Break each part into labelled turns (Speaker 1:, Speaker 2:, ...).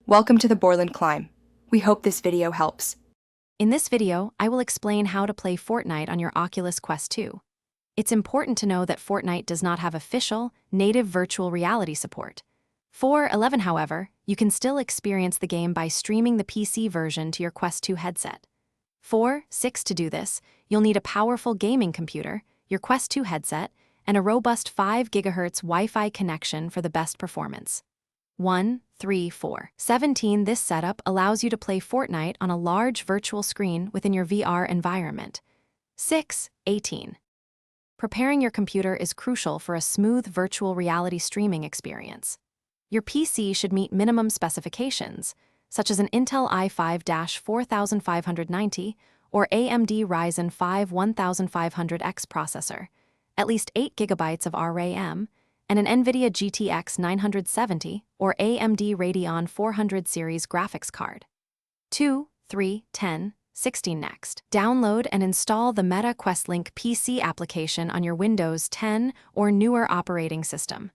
Speaker 1: Welcome to the Borland Climb. We hope this video helps.
Speaker 2: In this video, I will explain how to play Fortnite on your Oculus Quest 2. It's important to know that Fortnite does not have official, native virtual reality support. For 11, however, you can still experience the game by streaming the PC version to your Quest 2 headset. For 6, to do this, you'll need a powerful gaming computer, your Quest 2 headset, and a robust 5 GHz Wi-Fi connection for the best performance. 1, 3, 4. 17. This setup allows you to play Fortnite on a large virtual screen within your VR environment. 6, 18. Preparing your computer is crucial for a smooth virtual reality streaming experience. Your PC should meet minimum specifications, such as an Intel i5-4590 or AMD Ryzen 5 1500X processor, at least 8 GB of RAM, and an NVIDIA GTX 970 or AMD Radeon 400 series graphics card. 2, 3, 10, 16. Next, download and install the Meta Quest Link PC application on your Windows 10 or newer operating system.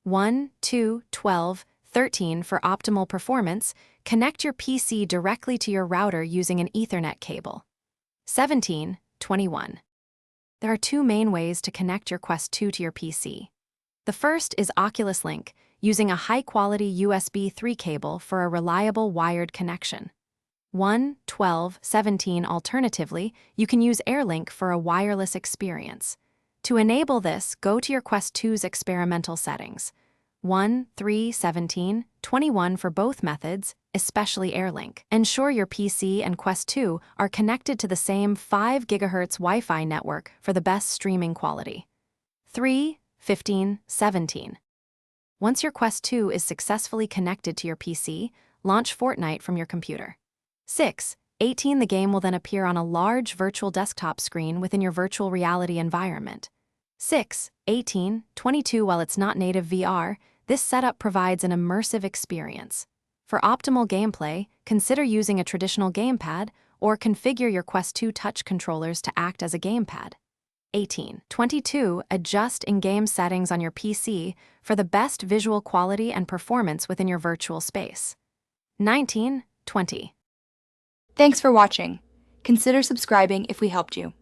Speaker 2: 1, 2, 12, 13. For optimal performance, connect your PC directly to your router using an Ethernet cable. 17, 21. There are two main ways to connect your Quest 2 to your PC. The first is Oculus Link, using a high-quality USB 3 cable for a reliable wired connection. 1, 12, 17. Alternatively, you can use AirLink for a wireless experience. To enable this, go to your Quest 2's experimental settings. 1, 3, 17, 21. For both methods, especially AirLink, ensure your PC and Quest 2 are connected to the same 5 GHz Wi-Fi network for the best streaming quality. 3, 15, 17. Once your Quest 2 is successfully connected to your PC, launch Fortnite from your computer. 6, 18. The game will then appear on a large virtual desktop screen within your virtual reality environment. 6, 18, 22. While it's not native VR, this setup provides an immersive experience. For optimal gameplay, consider using a traditional gamepad or configure your Quest 2 touch controllers to act as a gamepad. 18, 22. Adjust in-game settings on your PC for the best visual quality and performance within your virtual space. 19, 20.
Speaker 1: Thanks for watching. Consider subscribing if we helped you.